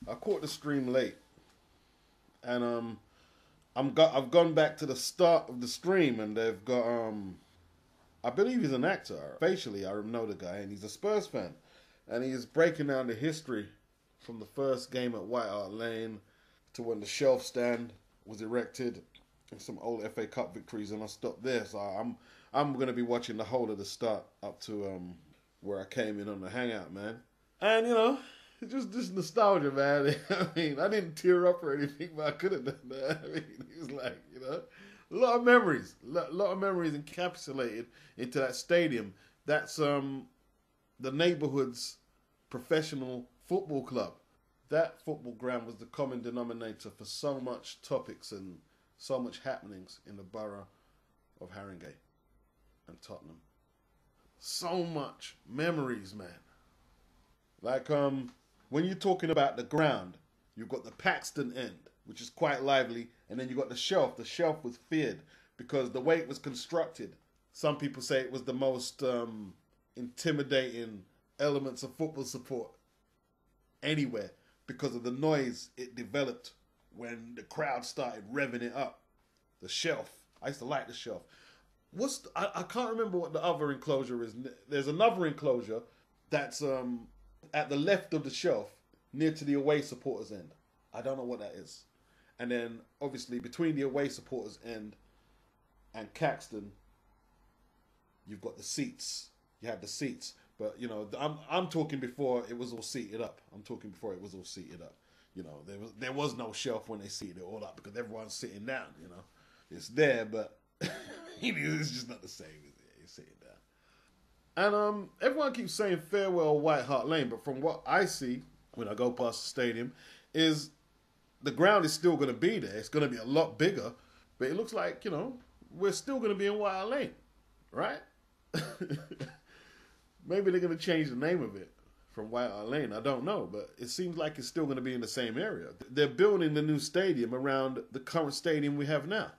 I caught the stream late, and I've gone back to the start of the stream, and they've got I believe he's an actor. Facially, I know the guy, and he's a Spurs fan, and he is breaking down the history from the first game at White Hart Lane to when the shelf stand was erected, and some old FA Cup victories, and I stopped there. So I'm gonna be watching the whole of the start up to where I came in on the hangout, man. And it's just nostalgia, man. I mean, I didn't tear up or anything, but I could have done that. I mean, it was like, a lot of memories. A lot of memories encapsulated into that stadium. That's the neighborhood's professional football club. That football ground was the common denominator for so much topics and so much happenings in the borough of Haringey and Tottenham. So much memories, man. Like, when you're talking about the ground, you've got the Paxton end, which is quite lively, and then you've got the shelf. The shelf was feared because the way it was constructed. Some people say it was the most intimidating elements of football support anywhere because of the noise it developed when the crowd started revving it up. The shelf. I used to like the shelf. I can't remember what the other enclosure is. There's another enclosure that's at the left of the shelf, near to the away supporters end. I don't know what that is. And then, obviously, between the away supporters end and Caxton, you've got the seats. You have the seats. But, I'm talking before it was all seated up. There was no shelf when they seated it all up because everyone's sitting down, It's there, but it's just not the same, is it? It's sitting down. And everyone keeps saying farewell White Hart Lane, but from what I see when I go past the stadium, is the ground is still going to be there. It's going to be a lot bigger, but it looks like, we're still going to be in White Hart Lane, right? Maybe they're going to change the name of it from White Hart Lane. I don't know, but it seems like it's still going to be in the same area. They're building the new stadium around the current stadium we have now.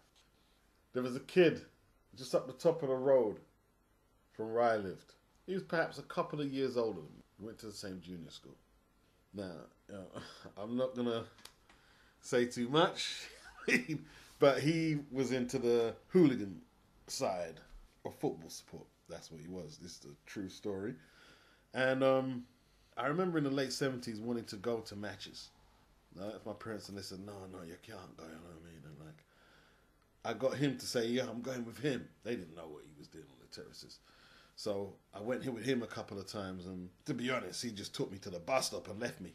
There was a kid just up the top of the road from where I lived. He was perhaps a couple of years older than me. We went to the same junior school. Now, I'm not going to say too much, but he was into the hooligan side of football support. That's what he was. This is a true story. And I remember in the late 70s wanting to go to matches. That's my parents, and they said, no, you can't go, you know what I mean? And I got him to say, yeah, I'm going with him. They didn't know what he was doing on the terraces. So I went with him a couple of times, and to be honest, he just took me to the bus stop and left me.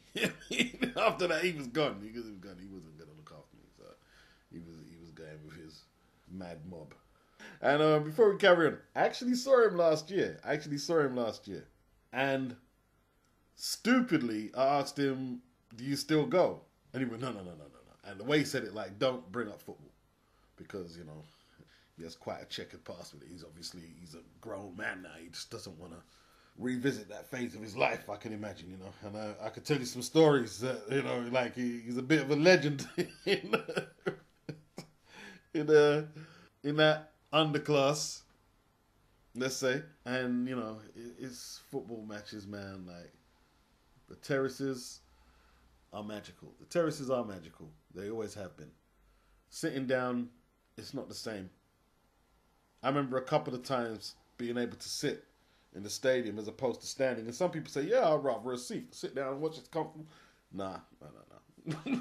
After that, he was gone. He wasn't going to look after me. So he was going with his mad mob. And before we carry on, I actually saw him last year. And stupidly, I asked him, do you still go? And he went, no. And the way he said it, like, don't bring up football. Because, he has quite a checkered past with it. He's a grown man now. He just doesn't want to revisit that phase of his life, I can imagine, And I could tell you some stories that, like he's a bit of a legend in that underclass, let's say. And, it's football matches, man. Like, the terraces are magical. They always have been. Sitting down, it's not the same. I remember a couple of times being able to sit in the stadium as opposed to standing. And some people say, yeah, I'd rather a seat. Sit down and watch it comfortable. Nah.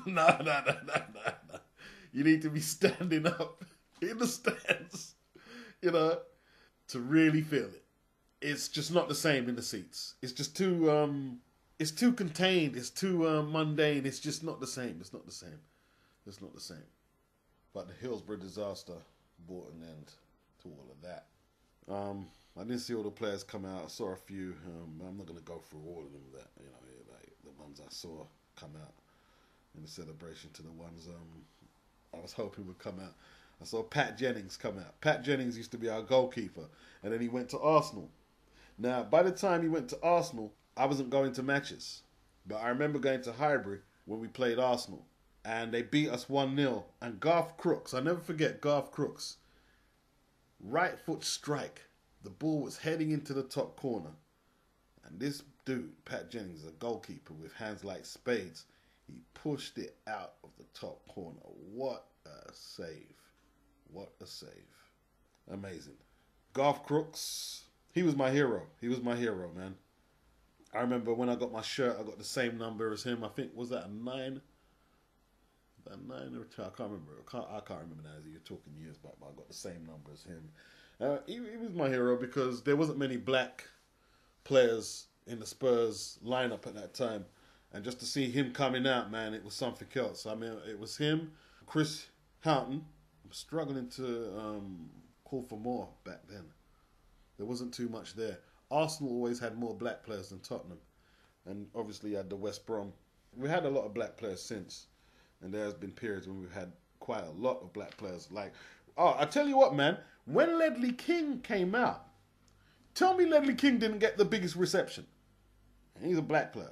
No. You need to be standing up in the stands, to really feel it. It's just not the same in the seats. It's just too, it's too contained. It's too mundane. It's just not the same. It's not the same. But the Hillsborough disaster brought an end to all of that. I didn't see all the players come out. I saw a few. I'm not going to go through all of them. That like the ones I saw come out in the celebration to the ones I was hoping would come out. I saw Pat Jennings come out. Pat Jennings used to be our goalkeeper, and then he went to Arsenal. Now, by the time he went to Arsenal, I wasn't going to matches, but I remember going to Highbury when we played Arsenal. And they beat us 1-0. And Garth Crooks, I never forget Garth Crooks, right foot strike. The ball was heading into the top corner. And this dude, Pat Jennings, a goalkeeper with hands like spades, He pushed it out of the top corner. What a save. What a save. Amazing. Garth Crooks, he was my hero. He was my hero, man. I remember when I got my shirt, I got the same number as him. I think, was that a 9? A 9 or a 10? I can't remember. I can't remember now. You're talking years back, but I got the same number as him. He was my hero because there wasn't many black players in the Spurs lineup at that time. And just to see him coming out, man, it was something else. I mean, it was him, Chris Houghton. I'm struggling to call for more back then. There wasn't too much there. Arsenal always had more black players than Tottenham. And obviously you had the West Brom. We had a lot of black players since. And there has been periods when we've had quite a lot of black players. Like, oh, I tell you what, man. When Ledley King came out, tell me Ledley King didn't get the biggest reception. And he's a black player.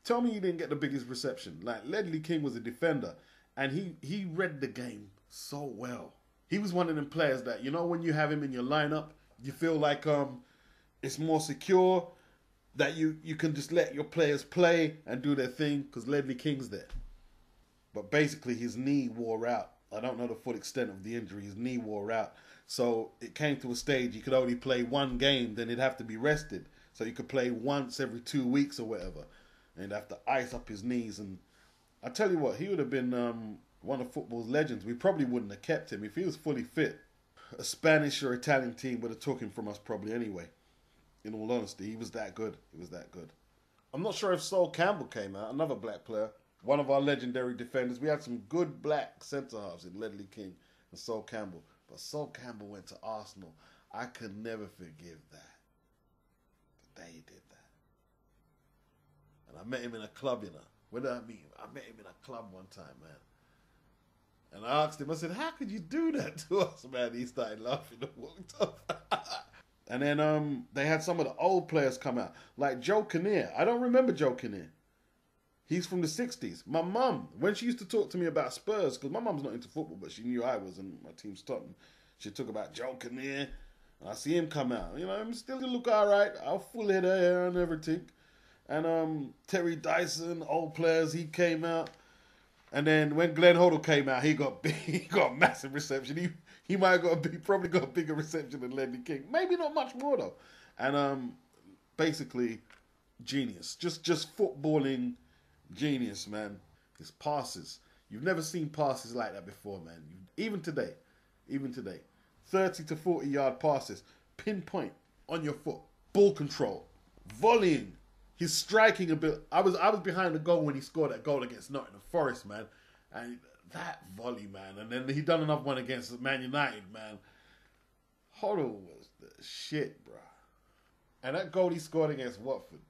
Tell me he didn't get the biggest reception. Like, Ledley King was a defender. And he read the game so well. He was one of them players that, you know, when you have him in your lineup, you feel like it's more secure, that you can just let your players play and do their thing because Ledley King's there. But basically his knee wore out. I don't know the full extent of the injury. His knee wore out. So it came to a stage he could only play one game, then he'd have to be rested. So he could play once every 2 weeks or whatever. And he'd have to ice up his knees. And I tell you what, he would have been one of football's legends. We probably wouldn't have kept him if he was fully fit. A Spanish or Italian team would have took him from us probably anyway. In all honesty, he was that good. He was that good. I'm not sure if Sol Campbell came out, another black player, one of our legendary defenders. We had some good black centre-halves in Ledley King and Sol Campbell. But Sol Campbell went to Arsenal. I could never forgive that. The day he did that. And I met him in a club, you know. What did I mean? I met him in a club one time, man. And I asked him, I said, how could you do that to us, man? He started laughing and walked off. And then they had some of the old players come out. Like Joe Kinnear. I don't remember Joe Kinnear. He's from the 60s. My mum, when she used to talk to me about Spurs, because my mum's not into football, but she knew I was, and my team's Tottenham. She talked about Joe Kinnear. And I see him come out. You know, I'm still look all right. I'll full head of hair and everything. And Terry Dyson, old players, he came out. And then when Glenn Hoddle came out, he got massive reception. He might have probably got a bigger reception than Ledley King. Maybe not much more though. And basically, genius. Just footballing genius, man. His passes. You've never seen passes like that before, man. Even today, 30 to 40 yard passes, pinpoint on your foot, ball control, volleying. His striking a bit. I was behind the goal when he scored that goal against Nottingham Forest, man. And that volley, man. And then he done another one against Man United, man. Hoddle was the shit, bro. And that goal he scored against Watford.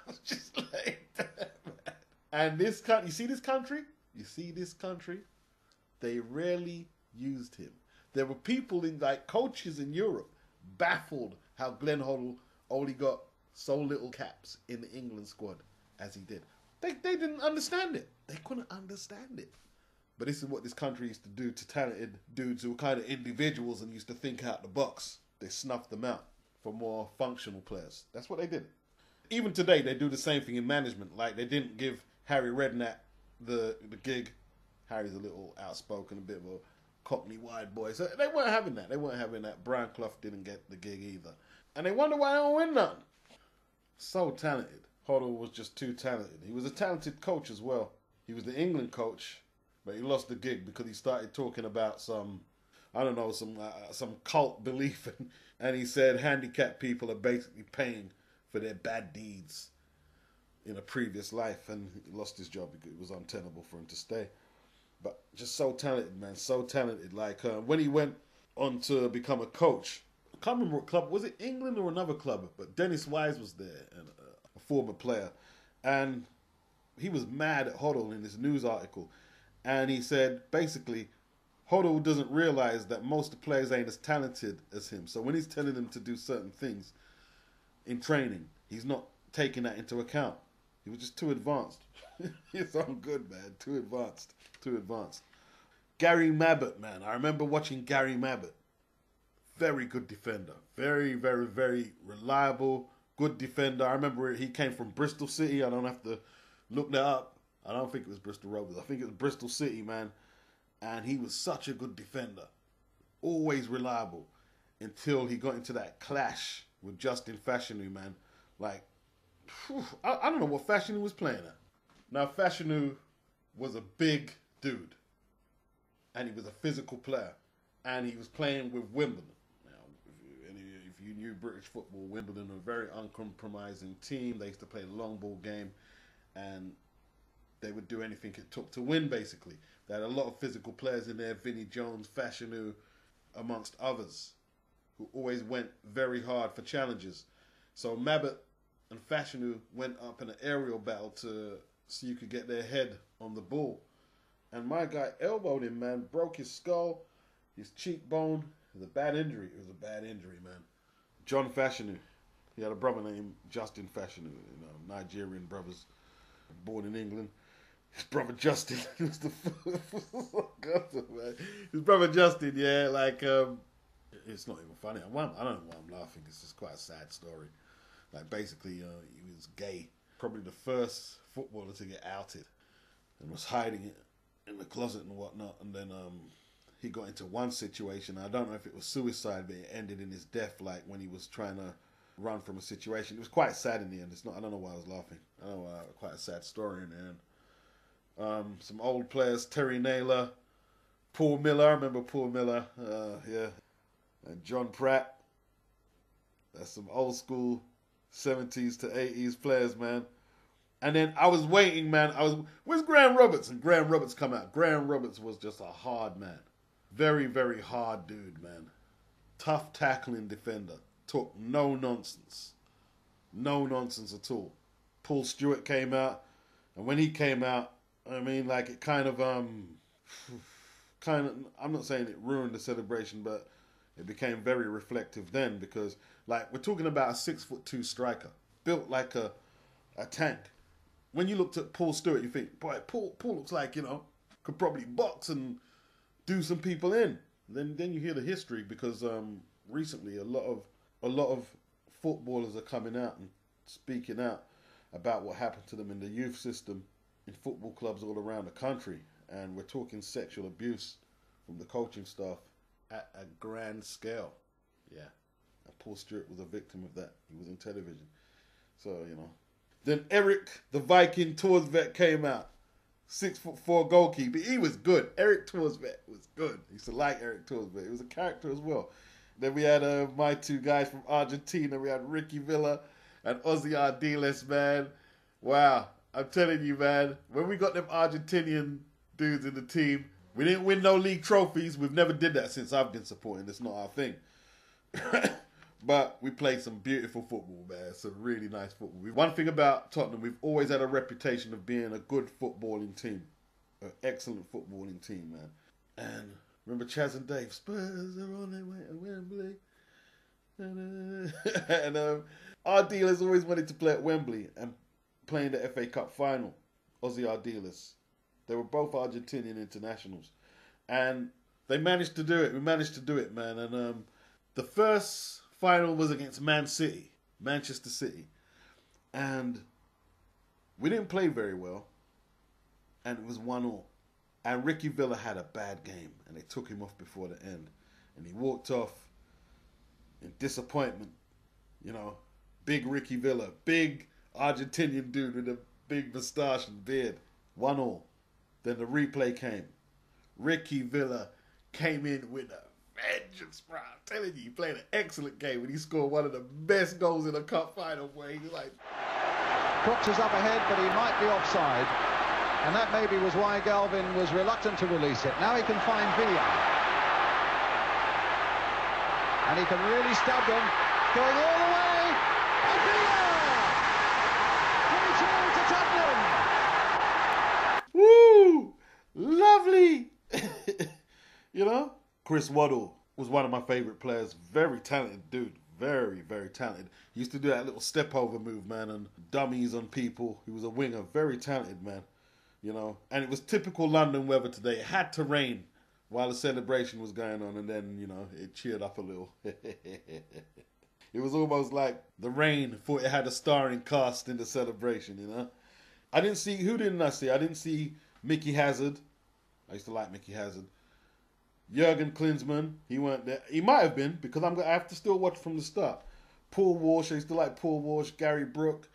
was just like that, man. And this country, you see this country? They rarely used him. There were people coaches in Europe baffled how Glenn Hoddle only got so little caps in the England squad as he did. They didn't understand it. They couldn't understand it. But this is what this country used to do to talented dudes who were kind of individuals and used to think out the box. They snuffed them out for more functional players. That's what they did. Even today, they do the same thing in management. Like, they didn't give Harry Redknapp the gig. Harry's a little outspoken, a bit of a Cockney wide boy. So they weren't having that. They weren't having that. Brian Clough didn't get the gig either. And they wonder why they don't win nothing. So talented. Hoddle was just too talented. He was a talented coach as well. He was the England coach, but he lost the gig because he started talking about some cult belief. And he said handicapped people are basically paying for their bad deeds in a previous life. And he lost his job because it was untenable for him to stay. But just so talented, man. So talented. Like when he went on to become a coach, I can't remember what club. Was it England or another club? But Dennis Wise was there, and a former player. And he was mad at Hoddle in this news article. And he said, basically, Hoddle doesn't realize that most of the players ain't as talented as him. So when he's telling them to do certain things in training, he's not taking that into account. He was just too advanced. He's so good, man. Too advanced. Gary Mabbott, man. I remember watching Gary Mabbott. Very good defender. Very, very, very reliable, good defender. I remember he came from Bristol City. I don't have to look that up. I don't think it was Bristol Rovers. I think it was Bristol City, man. And he was such a good defender. Always reliable. Until he got into that clash with Justin Fashanu, man. Like, I don't know what Fashanu was playing at. Now, Fashanu was a big dude. And he was a physical player. And he was playing with Wimbledon. Now, if you knew British football, Wimbledon were a very uncompromising team. They used to play the long ball game. And they would do anything it took to win, basically. They had a lot of physical players in there. Vinnie Jones, Fashanu, amongst others, who always went very hard for challenges. So Mabbutt and Fashanu went up in an aerial battle so you could get their head on the ball. And my guy elbowed him, man, broke his skull, his cheekbone. It was a bad injury. It was a bad injury, man. John Fashanu. He had a brother named Justin Fashanu, Nigerian brothers, born in England. His brother Justin was the his brother Justin, yeah, like it's not even funny. I don't know why I'm laughing. It's just quite a sad story. Like basically, he was gay. Probably the first footballer to get outed, and was hiding it in the closet and whatnot. And then he got into one situation. I don't know if it was suicide, but it ended in his death. Like when he was trying to run from a situation. It was quite sad in the end. It's not. I don't know why I was laughing. I don't know why. Quite a sad story in the end. Some old players, Terry Naylor, Paul Miller. I remember Paul Miller, yeah, and John Pratt. That's some old school 70s to 80s players, man. And then I was waiting, man. Where's Graham Roberts? And Graham Roberts come out. Graham Roberts was just a hard man. Very, very hard dude, man. Tough tackling defender. Took no nonsense. No nonsense at all. Paul Stewart came out. And when he came out, I mean, like, it kind of, I'm not saying it ruined the celebration, but it became very reflective then because, like, we're talking about a 6'2" striker, built like a tank. When you looked at Paul Stewart, you think, boy, Paul looks like, could probably box and do some people in. Then you hear the history because recently a lot of footballers are coming out and speaking out about what happened to them in the youth system in football clubs all around the country. And we're talking sexual abuse from the coaching staff at a grand scale. Yeah. And Paul Stewart was a victim of that. He was on television. So, Then Eric, the Viking Torsvet, came out. 6'4" goalkeeper. He was good. Eric Torsvet was good. I used to like Eric Torsvet. He was a character as well. Then we had my two guys from Argentina. We had Ricky Villa and Ozzy Ardiles, man. Wow. I'm telling you, man, when we got them Argentinian dudes in the team, we didn't win no league trophies. We've never did that since I've been supporting. It's not our thing. But we played some beautiful football, man. Some really nice football. One thing about Tottenham, we've always had a reputation of being a good footballing team. An excellent footballing team, man. And remember Chaz and Dave, Spurs are on their way to Wembley. And our dealers always wanted to play at Wembley and playing the FA Cup final. Ozzy Ardiles. They were both Argentinian internationals. And they managed to do it. We managed to do it, man. And the first final was against Manchester City. And we didn't play very well. And it was 1-1. And Ricky Villa had a bad game. And they took him off before the end. And he walked off in disappointment. Big Ricky Villa. Big Argentinian dude with a big moustache and beard. 1-1. Then the replay came. Ricky Villa came in with a vengeance, bro. I'm telling you, he played an excellent game when he scored one of the best goals in a cup final where he was like... Crooks is up ahead, but he might be offside. And that maybe was why Galvin was reluctant to release it. Now he can find Villa. And he can really stab them. Going all the way. And Villa! 3-2 to Tottenham. Woo! Lovely! Chris Hoddle was one of my favourite players. Very talented dude. Very, very talented. He used to do that little step-over move, man, and dummies on people. He was a winger. Very talented, man. And it was typical London weather today. It had to rain while the celebration was going on, and then, it cheered up a little. It was almost like the rain thought it had a starring cast in the celebration, I didn't see, who didn't I see? I didn't see Mickey Hazard. I used to like Mickey Hazard. Jurgen Klinsmann, he weren't there. He might have been, because I have to still watch from the start. Paul Walsh, I used to like Paul Walsh, Gary Brook.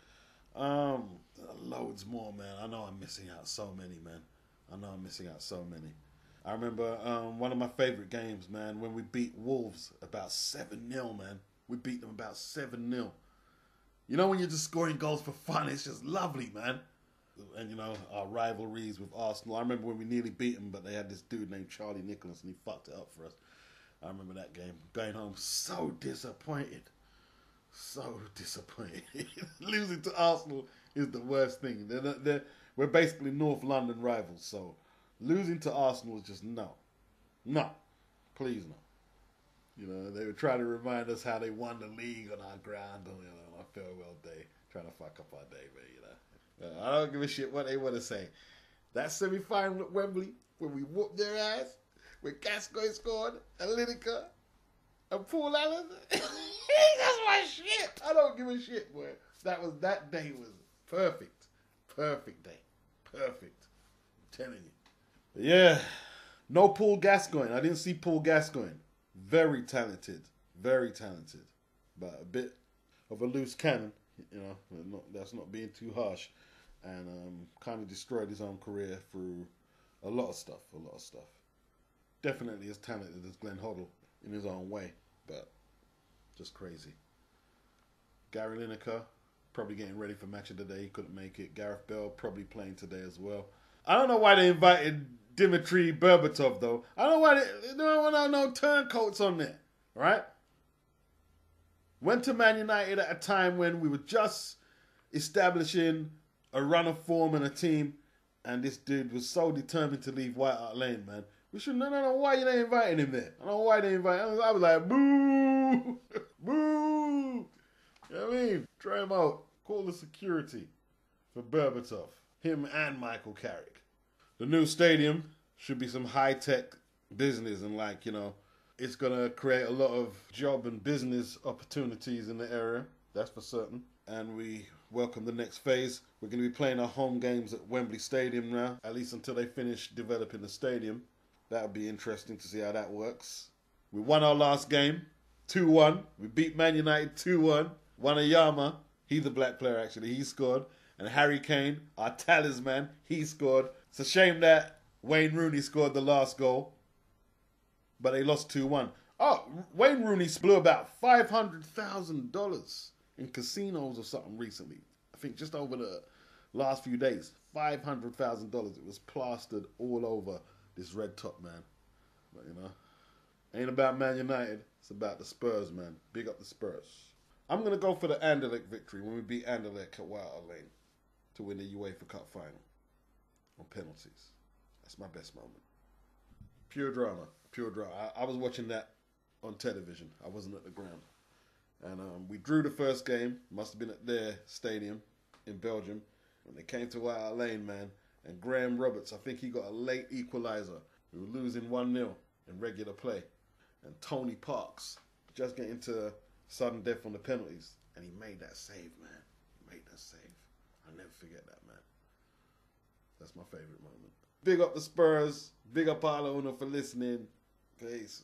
Loads more, man. I know I'm missing out so many, man. I remember one of my favourite games, man, when we beat Wolves about 7-0, man. We beat them about 7-0. You know when you're just scoring goals for fun, it's just lovely, man. And, you know, our rivalries with Arsenal. I remember when we nearly beat them, but they had this dude named Charlie Nicholas, and he fucked it up for us. I remember that game. Going home so disappointed. Losing to Arsenal is the worst thing. We're basically North London rivals, so losing to Arsenal is just no. Please no. You know, they were trying to remind us how they won the league on our ground on our farewell day, trying to fuck up our day, man, you know. I don't give a shit what they want to say. That semi-final at Wembley, when we whooped their ass, when Gascoigne scored, and Lineker, and Paul Allen, that's my shit. I don't give a shit, boy. That day was perfect. Perfect day. Perfect. I'm telling you. But yeah, no Paul Gascoigne. I didn't see Paul Gascoigne. Very talented. But a bit of a loose cannon, you know, that's not being too harsh. And kind of destroyed his own career through a lot of stuff. Definitely as talented as Glenn Hoddle in his own way, but just crazy. Gary Lineker, probably getting ready for match of the day. He couldn't make it. Gareth Bale, probably playing today as well. I don't know why they invited Dimitri Berbatov, though. I don't know why they don't want no turncoats on there, right? Went to Man United at a time when we were just establishing a run of form and a team, and this dude was so determined to leave White Hart Lane, man. We should no. Why you they inviting him there? I don't know why they invited him. I was like, boo, boo. You know what I mean? Try him out. Call the security for Berbatov. Him and Michael Carrick. The new stadium should be some high-tech business, and like, you know, it's going to create a lot of job and business opportunities in the area. That's for certain. And we welcome the next phase. We're going to be playing our home games at Wembley Stadium now, at least until they finish developing the stadium. That'll be interesting to see how that works. We won our last game, 2-1. We beat Man United 2-1. Wanayama, he's a black player actually, he scored. And Harry Kane, our talisman, he scored. It's a shame that Wayne Rooney scored the last goal, but they lost 2-1. Oh, Wayne Rooney blew about $500,000 in casinos or something recently. I think just over the last few days. $500,000. It was plastered all over this red top, man. But, you know, ain't about Man United. It's about the Spurs, man. Big up the Spurs. I'm going to go for the Anderlecht victory when we beat Anderlecht at White Hart Lane to win the UEFA Cup final on penalties. That's my best moment. Pure drama. I was watching that on television. I wasn't at the ground. And we drew the first game. Must have been at their stadium in Belgium. When they came to White Hart Lane, man. And Graham Roberts, I think he got a late equaliser. We were losing 1-0 in regular play. And Tony Parks just getting to sudden death on the penalties. And he made that save, man. I'll never forget that, man. That's my favourite moment. Big up the Spurs. Big up Arlo for listening. Peace.